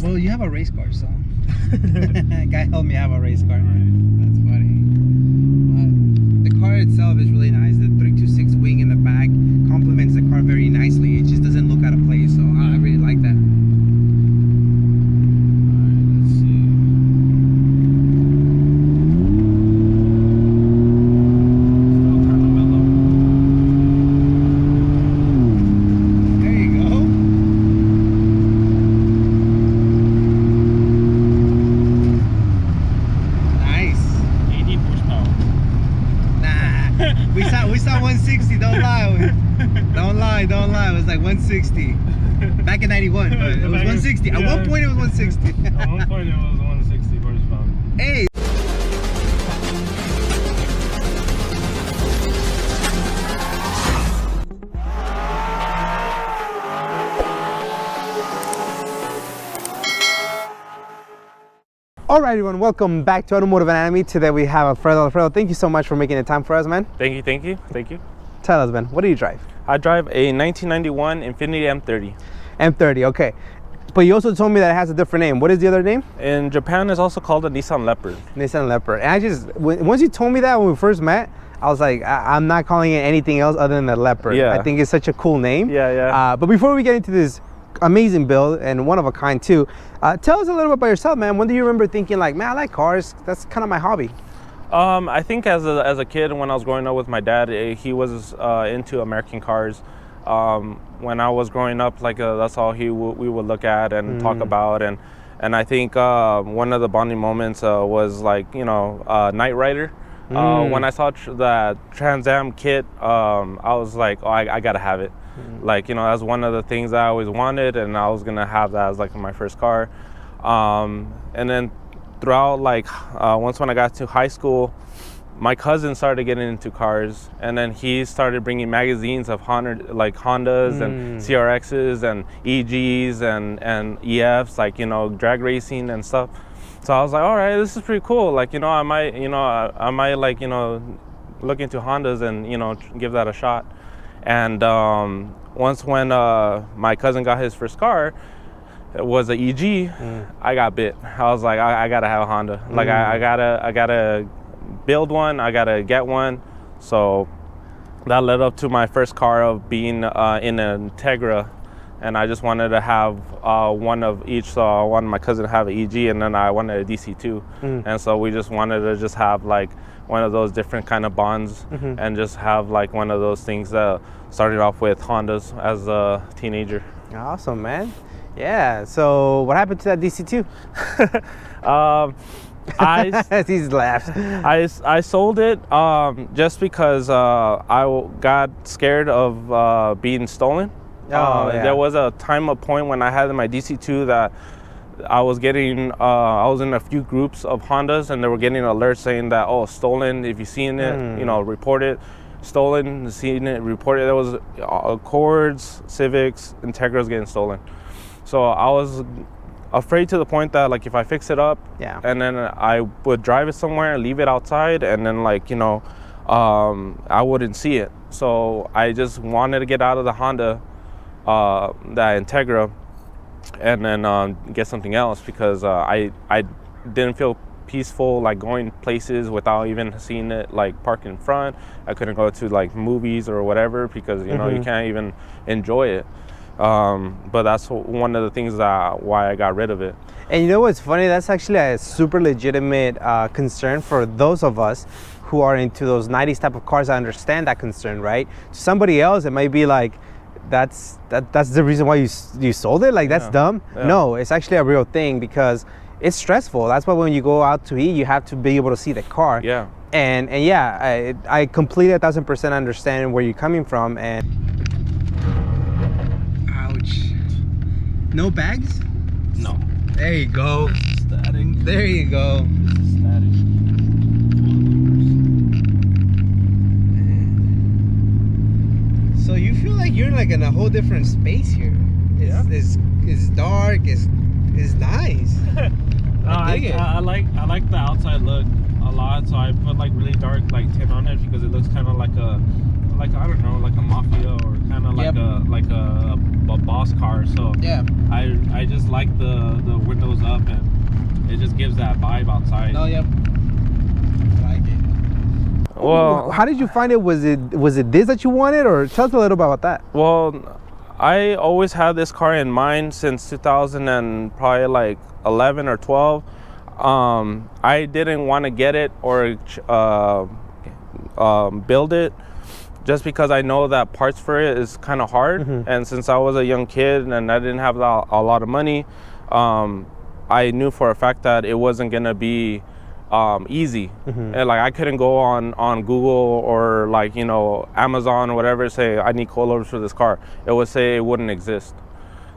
Well, you have a race car, so guy helped me have a race car. That's funny. The car itself is really nice. The 326 wing in the back complements the car very nicely. It just doesn't look out of place, so I really like that. We saw 160, don't lie. Don't lie. It was like 160. Back in 91, but it was 160. At one point it was 160. At one point it was 160 horsepower. Hey. Alright everyone, welcome back to Automotive Anatomy. Today we have Alfredo. Thank you so much for making the time for us, man. Thank you. Tell us, man, what do you drive? I drive a 1991 Infiniti M30. M30, okay. But you also told me that it has a different name. What is the other name? In Japan, it's also called a Nissan Leopard. Nissan Leopard. And once you told me that when we first met, I was like, I'm not calling it anything else other than the Leopard. Yeah. I think it's such a cool name. Yeah. But before we get into this amazing build, and one of a kind too, tell us a little bit about yourself, man. When do you remember thinking like, man, I like cars, that's kind of my hobby? I think as a kid, when I was growing up with my dad, he was into American cars. When I was growing up, like that's all we would look at and talk about, and I think one of the bonding moments was like, Knight Rider. When I saw that Trans Am kit, I was like, oh, I gotta have it. Like, that's one of the things I always wanted, and I was gonna have that as like my first car. And then throughout, like, once when I got to high school, my cousin started getting into cars, and then he started bringing magazines of Hondas and CRXs and EGs and EFs, like, drag racing and stuff. So I was like, all right, this is pretty cool. Like, I might like, look into Hondas and, give that a shot. And once when my cousin got his first car, it was an EG, I got bit. I was like, I gotta have a Honda. Like, I gotta build one, I gotta get one. So that led up to my first car of being in an Integra, and I just wanted to have one of each. So I wanted my cousin to have an EG, and then I wanted a DC2. And so we just wanted to just have like one of those different kind of bonds, and just have like one of those things that started off with Hondas as a teenager. Awesome, man. Yeah, so what happened to that DC2? He's laughs. I sold it just because I got scared of being stolen. Yeah. There was a point when I had my DC2 that I was getting, I was in a few groups of Hondas, and they were getting alerts saying that, oh, stolen, if you've seen it, report it. Stolen, seen it, report it. There was Accords, Civics, Integras getting stolen. So I was afraid to the point that, like, if I fix it up, and then I would drive it somewhere and leave it outside, and then, like, I wouldn't see it. So I just wanted to get out of the Honda, that Integra, and then get something else, because I didn't feel peaceful, like, going places without even seeing it, like, parked in front. I couldn't go to like movies or whatever, because you can't even enjoy it. But that's one of the things why I got rid of it. And you know what's funny? That's actually a super legitimate concern for those of us who are into those 90s type of cars. I understand that concern, right? To somebody else, it might be like, that's the reason why you sold it? Like, that's dumb? Yeah. No, it's actually a real thing, because it's stressful. That's why when you go out to eat, you have to be able to see the car. Yeah. And yeah, I completely 1000% understand where you're coming from. And ouch. No bags? No. There you go. This is static. There you go. This is static. So you feel like you're like in a whole different space here. It's dark. It's nice. I like the outside look a lot, so I put like really dark like tint on it, because it looks kind of like like I don't know, like a mafia or kind of like a boss car. So Yeah. I just like the windows up, and it just gives that vibe outside. Oh, yep. I like it. Well, how did you find it? Was it this that you wanted, or tell us a little bit about that? Well, I always had this car in mind since 2000 and probably like 11 or 12. I didn't want to get it or build it just because I know that parts for it is kind of hard. And since I was a young kid and I didn't have a lot of money, I knew for a fact that it wasn't gonna be easy. And like I couldn't go on Google or like, you know, Amazon or whatever, say I need coilovers for this car. It would say it wouldn't exist.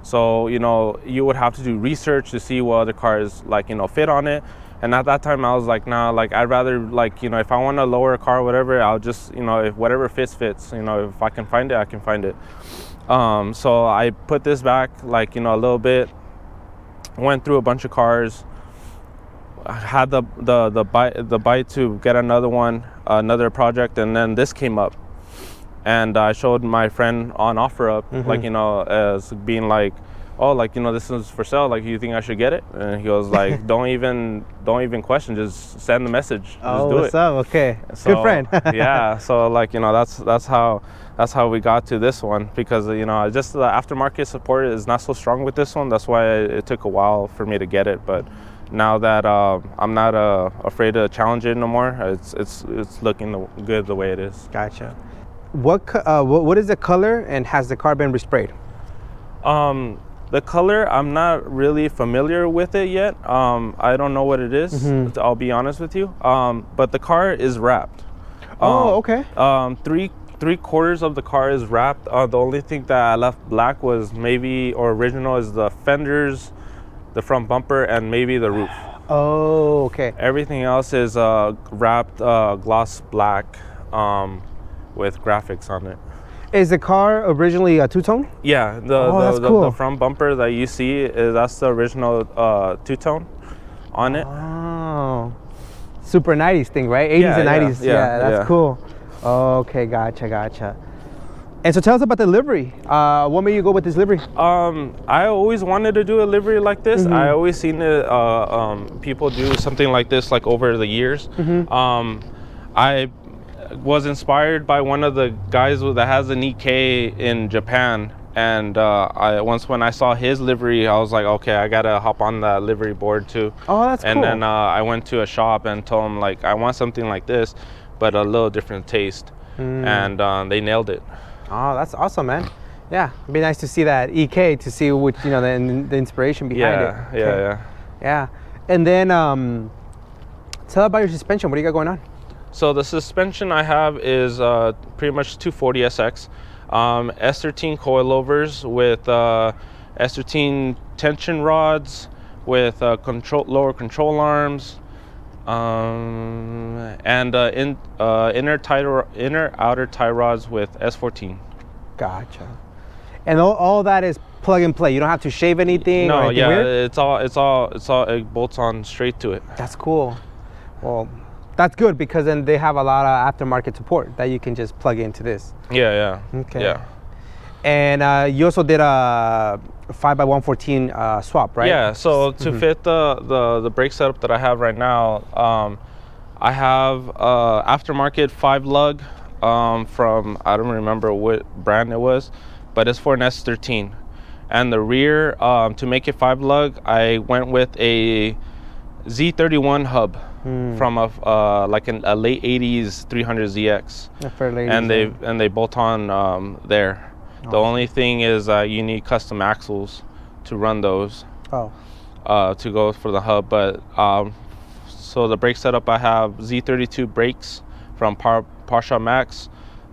So, you know, you would have to do research to see what other cars like, you know, fit on it. And at that time I was like, nah, like I'd rather like, you know, if I want to lower a car or whatever, I'll just, you know, if whatever fits. You know, if I can find it, I can find it. So I put this back like, you know, a little bit, went through a bunch of cars. I had the bite to get another project, and then this came up. And I showed my friend on OfferUp, like, you know, as being like, oh, like, you know, this is for sale. Like, you think I should get it? And he was like, don't even question. Just send the message. Just do what's it. up? Okay, So, good friend. Yeah. So like, you know, that's how we got to this one, because, you know, just the aftermarket support is not so strong with this one. That's why it took a while for me to get it. But now that I'm not afraid to challenge it no more, it's looking good the way it is. Gotcha. What is the color, and has the car been resprayed? The color, I'm not really familiar with it yet. I don't know what it is. I'll be honest with you. But the car is wrapped. Okay. 3/4 of the car is wrapped. The only thing that I left black was maybe, or original, is the fenders, the front bumper, and maybe the roof. Oh, okay. Everything else is wrapped gloss black with graphics on it. Is the car originally a two-tone? Yeah, that's cool. The front bumper that you see, that's the original two-tone on it. Oh, super 90s thing, right? 80s and 90s. Yeah, that's cool. Okay, gotcha. And so tell us about the livery. What made you go with this livery? I always wanted to do a livery like this. I always seen it, people do something like this like over the years. I was inspired by one of the guys that has an EK in Japan, and when I saw his livery, I was like, okay, I gotta hop on that livery board too. Oh, that's cool. And then I went to a shop and told him, like, I want something like this, but a little different taste. And they nailed it. Oh, that's awesome, man. Yeah, it'd be nice to see that EK, to see which, you know, the inspiration behind it. Okay. Yeah. And then tell about your suspension. What do you got going on? So the suspension I have is pretty much 240 SX, S13 coilovers with S13 tension rods with lower control arms, and inner outer tie rods with S14. Gotcha. And all that is plug and play. You don't have to shave anything. No, or anything weird? it's all it bolts on straight to it. That's cool. Well, that's good, because then they have a lot of aftermarket support that you can just plug into this. Yeah. Okay. Yeah. And you also did a 5x114 swap, right? Yeah. So to fit the brake setup that I have right now, I have aftermarket 5-lug from, I don't remember what brand it was, but it's for an S13. And the rear, to make it 5-lug, I went with a Z31 hub from a late 80s 300ZX. And they bolt on there. The only thing is you need custom axles to run those. To go for the hub. But so the brake setup, I have Z32 brakes from Porsche Max,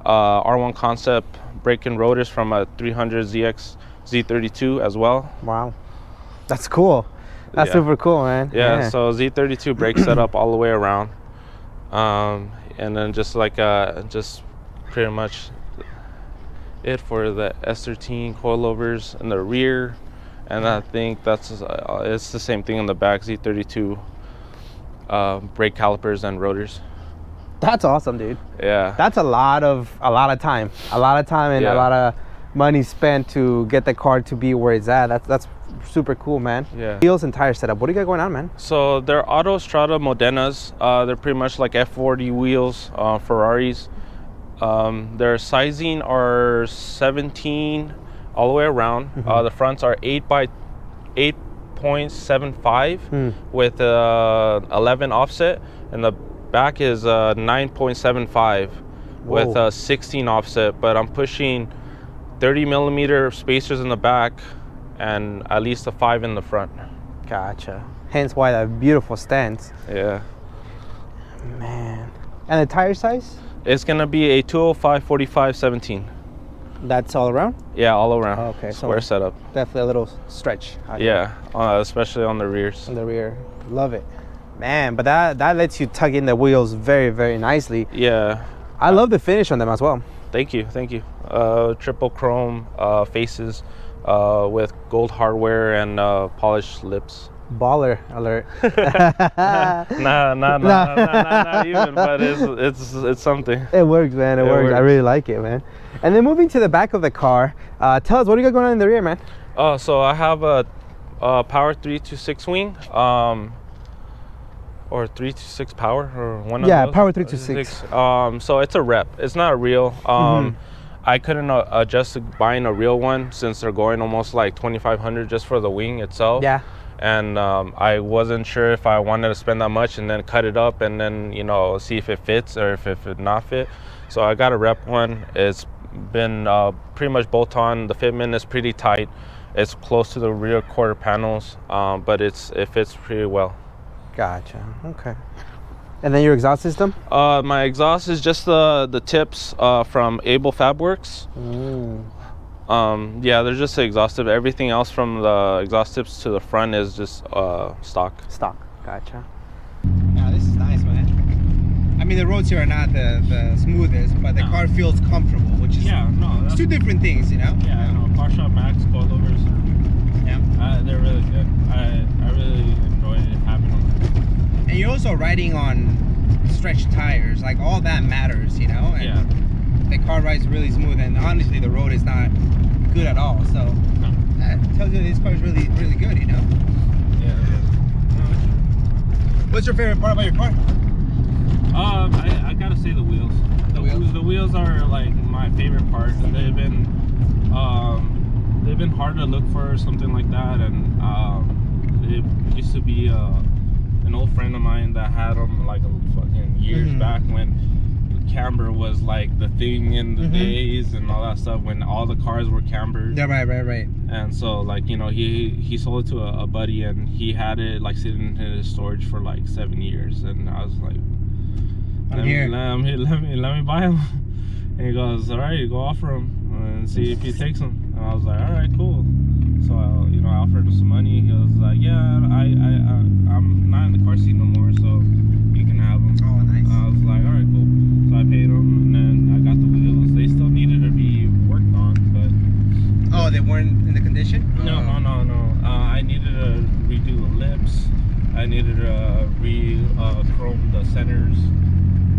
R1 Concept brake and rotors from a 300ZX Z32 as well. Wow, that's cool. That's super cool, man. Yeah, so Z32 brake setup all the way around, and then just like just pretty much it for the S13 coilovers in the rear, and I think it's the same thing in the back, Z32 brake calipers and rotors. That's awesome, dude. Yeah. That's a lot of time, and a lot of money spent to get the car to be where it's at. That's super cool, man. Yeah. Wheels and tire setup. What do you got going on, man? So they're Autostrada Modenas. They're pretty much like F40 wheels, Ferraris. Their sizing are 17 all the way around. The fronts are 8.75 with 11 offset, and the back is 9.75 with 16 offset. But I'm pushing 30 millimeter spacers in the back and at least a 5 in the front. Gotcha. Hence why that beautiful stance. Yeah. Man. And the tire size? It's gonna be a 205 45 17. That's all around? Yeah, all around. Oh, okay. Square setup. Definitely a little stretch. Yeah, especially on the rears. On the rear. Love it. Man, but that lets you tug in the wheels very, very nicely. Yeah. I love the finish on them as well. Thank you. Triple chrome faces with gold hardware and polished lips. Baller alert. Not even, but it's something. It works, man. It works. I really like it, man. And then moving to the back of the car, tell us, what do you got going on in the rear, man? So I have a Power 326 wing, or 326 Power, or one of those. Yeah, Power 326. So it's a rep. It's not a real. I couldn't adjust to buying a real one since they're going almost like $2,500 just for the wing itself. Yeah. And I wasn't sure if I wanted to spend that much and then cut it up and then, see if it fits or if it not fit. So I got a rep one. It's been pretty much bolt on. The fitment is pretty tight. It's close to the rear quarter panels, but it fits pretty well. Gotcha. Okay. And then your exhaust system? My exhaust is just the tips from Able Fabworks. Yeah, they're just exhaustive. Everything else from the exhaust tips to the front is just stock. Stock. Gotcha. Yeah, this is nice, man. I mean, the roads here are not the smoothest, but the car feels comfortable, which is it's two different things, Yeah, CarShop Max coilovers. Yeah, they're really good. I really enjoy having them. And you're also riding on stretched tires, like all that matters, And the car rides really smooth, and honestly, the road is not good at all. So that tells you this car is really, really good, Yeah, it is. What's your favorite part about your car? I gotta say the wheels. The wheels are like my favorite part. They've been hard to look for something like that, and it used to be an old friend of mine that had them like fucking years back when camber was like the thing in the days and all that stuff, when all the cars were cambered. Yeah, right. And so like, he sold it to a buddy, and he had it like sitting in his storage for like 7 years, and I was like, let me buy him. And he goes, all right, go offer him and see if he takes them. And I was like, all right, cool. So I offered him some money. He was like, yeah, I'm not in the car seat no more, so you can have them. Oh, nice. I was like, all right, cool. So I paid them, and then I got the wheels. They still needed to be worked on, but they weren't in the condition? No. I needed to redo the lips. I needed to chrome the centers,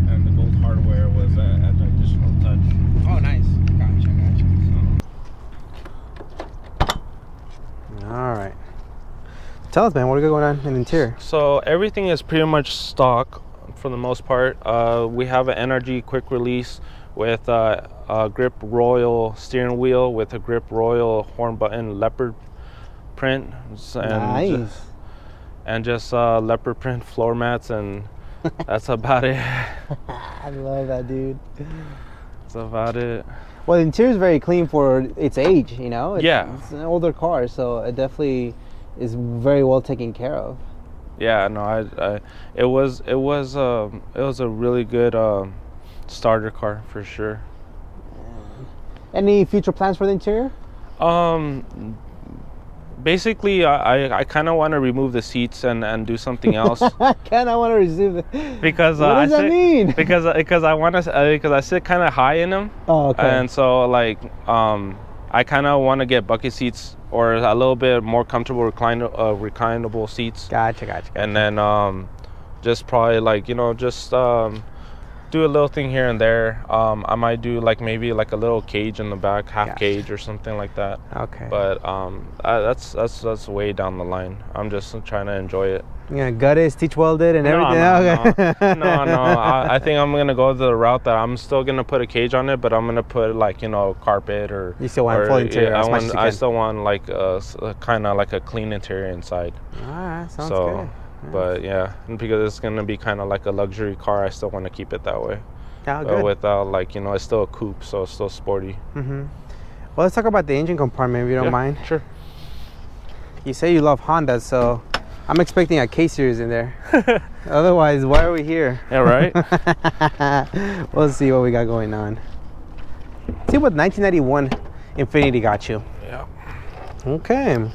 and the gold hardware was an additional touch. Oh, nice. Gotcha. All right. Tell us, man, what do you got going on in the interior? So everything is pretty much stock for the most part. We have an NRG quick release with a Grip Royal steering wheel with a Grip Royal horn button leopard print. Nice. And just leopard print floor mats, and that's about it. I love that, dude. That's about it. Well, the interior is very clean for its age, It's an older car, so it definitely is very well taken care of. Yeah, no, it was a really good starter car for sure. Any future plans for the interior? Basically, I kind of want to remove the seats and do something else. I want to receive it. Because what does that mean? Because I sit kind of high in them. Oh, okay. And so like I kind of want to get bucket seats or a little bit more comfortable reclinable seats. Gotcha. And then just probably like do a little thing here and there. I might do like maybe like a little cage in the back, half Gotcha. cage or something like that. Okay. But that's way down the line. I'm just trying to enjoy it. Yeah, gut it, stitch welded, and everything. No. I think I'm gonna go the route that I'm still gonna put a cage on it, but I'm gonna put like, you know, carpet or. You still want full interior? Yeah, I still want like kind of like a clean interior inside. All right, sounds good. But yeah, because it's gonna be kind of like a luxury car, I still want to keep it that way. Yeah, good. Without, like, you know, it's still a coupe, so it's still sporty. Well, let's talk about the engine compartment, if you don't mind. Sure. You say you love Honda, so I'm expecting a K-Series in there. Otherwise, why are we here? Yeah, right? We'll see what we got going on. See what 1991 Infiniti got you. Yeah. Okay.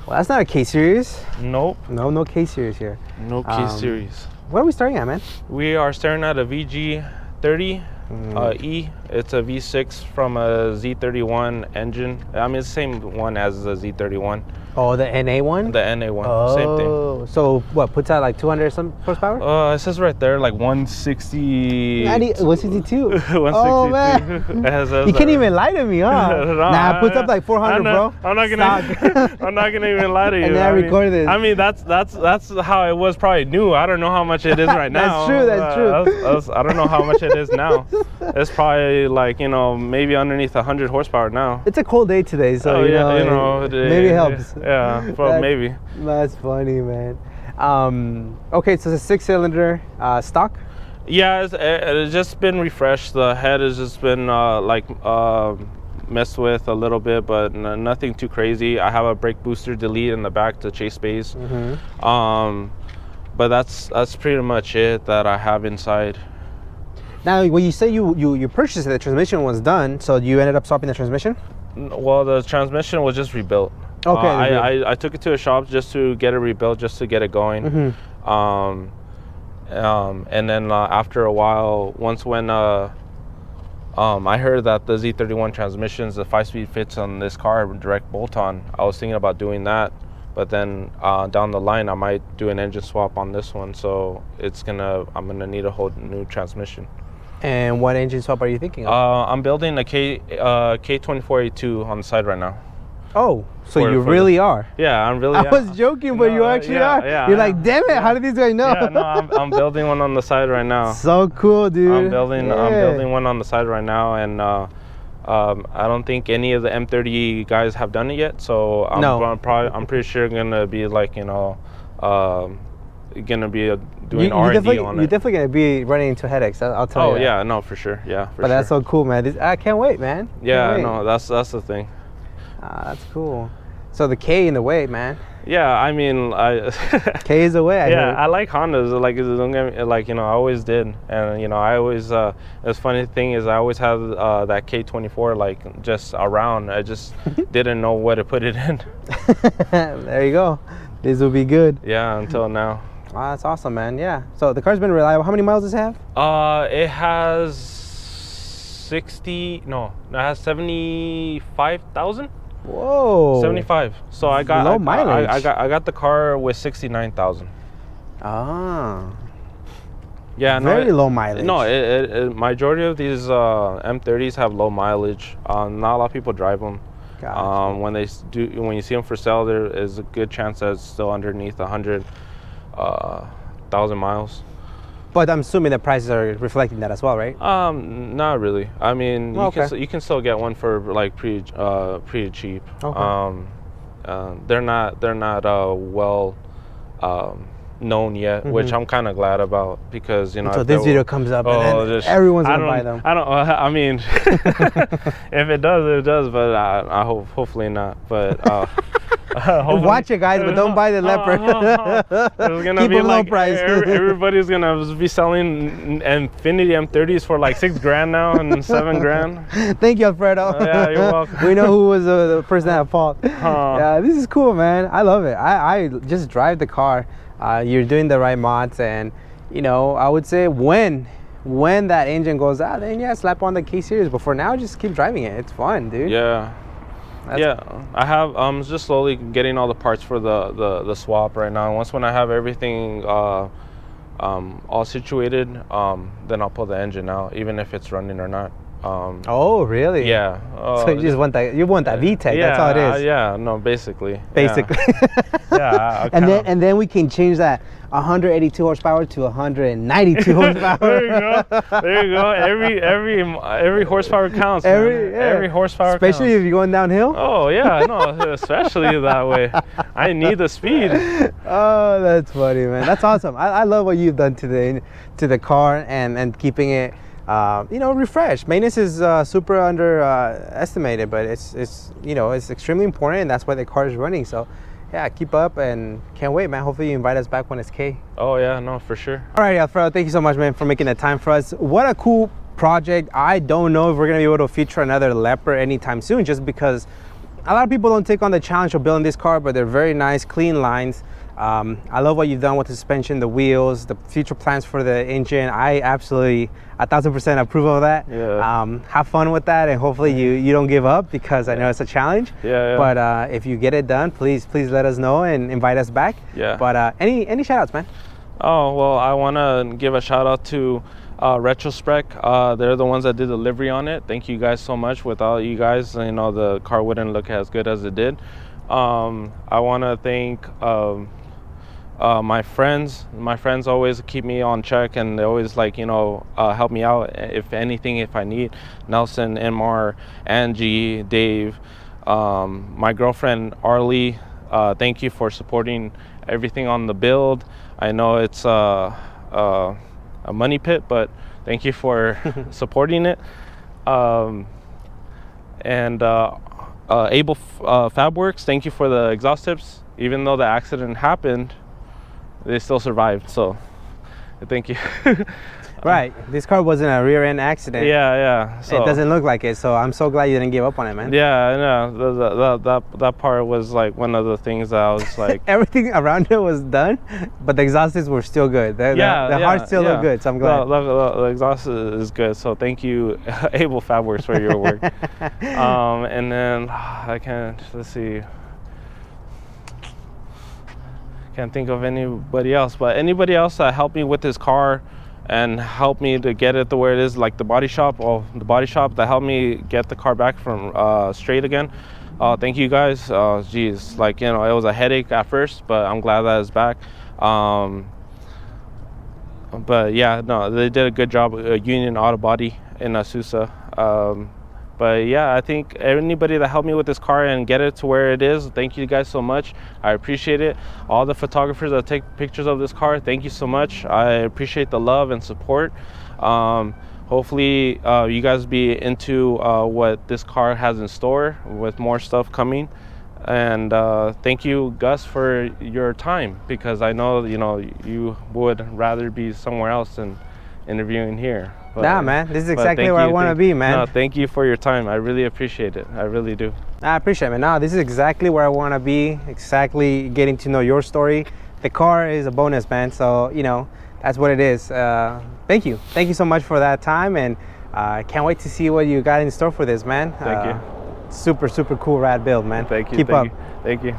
Well, that's not a K-Series. Nope. No K-Series here. No K-Series. What are we starting at, man? We are staring at a VG30 E. It's a V6 from a Z31 engine. I mean, it's the same one as the Z31. Oh, the NA one? The NA one. Oh, same thing. So what, puts out like 200 some horsepower? It says right there like 160. 162. 162. Oh, man. You can't even lie to me, huh? Nah, it puts up like 400, bro. I'm not gonna even lie to you. And then I recorded this. I mean, that's how it was probably new. I don't know how much it is right now. That's true. I don't know how much it is now. It's probably like, you know, maybe underneath 100 horsepower now. It's a cold day today, so maybe it helps. Yeah, well, maybe. That's funny, man. Okay, so it's a 6-cylinder stock. Yeah, it's just been refreshed. The head has just been messed with a little bit, but nothing too crazy. I have a brake booster delete in the back to chase space. But that's pretty much it that I have inside. Now, when you say you purchased it, the transmission was done, so you ended up swapping the transmission? Well, the transmission was just rebuilt. Okay. I took it to a shop just to get it rebuilt, just to get it going. And then after a while, when I heard that the Z31 transmissions, the 5-speed fits on this car, direct bolt-on, I was thinking about doing that. But then down the line, I might do an engine swap on this one. So I'm gonna need a whole new transmission. And what engine swap are you thinking of? I'm building a K24A2 on the side right now. Oh, so you really are? Yeah, I'm really. I was joking, but you actually are. Yeah, You're like, damn it! How did these guys know? Yeah, no, I'm building one on the side right now. So cool, dude. I'm building one on the side right now, and I don't think any of the M30 guys have done it yet. So I'm pretty sure gonna be like, you know, gonna be doing R&D on it. You're definitely gonna be running into headaches. I'll tell you. Oh yeah, no, for sure. Yeah, for but that's so cool, man. I can't wait, man. Yeah, no, that's the thing. That's cool. So the K in the way, man. Yeah, I mean, K is the way. I like Hondas. Like, don't get me, like, you know, I always did, and you know, I always. The funny thing is, I always have that K24 like just around. I just didn't know where to put it in. There you go. This will be good. Yeah, until now. Wow, that's awesome, man. Yeah. So the car's been reliable. How many miles does it have? It has 75,000. Whoa. 75. So I got low mileage. I got the car with 69,000. Ah. Yeah, very low mileage. No, majority of these M30s have low mileage. Not a lot of people drive them. Gotcha. When you see them for sale, there is a good chance that it's still underneath 100,000 miles. But I'm assuming the prices are reflecting that as well, right? Not really. I mean, you can still get one for like pretty cheap. Okay. They're not well known yet, which I'm kind of glad about, because, you know. So this video comes up, and then everyone's gonna buy them. I mean, if it does, it does. But I hopefully not. But. Watch it, guys, but don't buy the Leopard. Keep them low price. Everybody's gonna be selling Infiniti M30s for like $6,000 now and $7,000. Thank you, Alfredo. Yeah, you're welcome. We know who was the person at fault. Yeah, this is cool, man. I love it. I just drive the car. You're doing the right mods, and you know, I would say when that engine goes out, then yeah, slap on the K-Series. But for now, just keep driving it. It's fun, dude. Yeah. I have. I'm just slowly getting all the parts for the swap right now. When I have everything all situated, then I'll pull the engine out, even if it's running or not. Oh, really? Yeah. So you just want that? You want that VTEC? Yeah, that's all it is. Yeah. No, basically. Basically. Yeah. And then we can change that 182 horsepower to 192 horsepower. There you go. Every horsepower counts. Every horsepower especially counts. if you're going downhill. Oh yeah, no, especially that way. I need the speed. Oh, that's funny, man. That's awesome. I love what you've done to the car and keeping it refreshed. Maintenance is super underestimated, but it's extremely important, and that's why the car is running. So yeah, keep up, and can't wait, man. Hopefully you invite us back when it's K. Oh yeah, no, for sure. All right, Alfredo, thank you so much, man, for making the time for us. What a cool project. I don't know if we're gonna be able to feature another Leopard anytime soon, just because a lot of people don't take on the challenge of building this car, but they're very nice, clean lines. I love what you've done with the suspension, the wheels, the future plans for the engine. I absolutely 1000% approve of that. Yeah. Have fun with that, and hopefully you don't give up, because I know it's a challenge. Yeah. But if you get it done, please let us know and invite us back. Yeah. But any shout outs, man? Oh, well, I want to give a shout out to Retrospec. They're the ones that did the livery on it. Thank you guys so much. Without you guys, the car wouldn't look as good as it did. I want to thank my friends. My friends always keep me on check, and they always help me out if I need. Nelson, Enmar, Angie, Dave, my girlfriend Arlie. Thank you for supporting everything on the build. I know it's a money pit, but thank you for supporting it. And Able Fabworks, thank you for the exhaust tips. Even though the accident happened, they still survived, so thank you. Right, this car wasn't a rear end accident. Yeah. So, it doesn't look like it, so I'm so glad you didn't give up on it, man. Yeah, I know. That part was like one of the things that I was like. Everything around it was done, but the exhausts were still good. The heart still looked good, so I'm glad. The exhaust is good, so thank you, Able Fabworks, for your work. And then let's see. Can't think of anybody else, but anybody else that helped me with this car and helped me to get it to where it is, like the body shop that helped me get the car back from straight again. Thank you guys. Geez, it was a headache at first, but I'm glad that it's back. But yeah, no, they did a good job. Union Auto Body in Azusa. But yeah, I think anybody that helped me with this car and get it to where it is, thank you guys so much. I appreciate it. All the photographers that take pictures of this car, thank you so much. I appreciate the love and support. Hopefully you guys be into what this car has in store, with more stuff coming. And thank you, Gus, for your time, because I know you would rather be somewhere else than interviewing here. But, nah, man, this is exactly where I want to be, man. No, thank you for your time. I really appreciate it. I really do. I appreciate it, man. No, this is exactly where I want to be, exactly getting to know your story. The car is a bonus, man, so that's what it is. Thank you so much for that time, and can't wait to see what you got in store for this, man. Thank you. Super cool rad build, man. Thank you. Keep up. Thank you.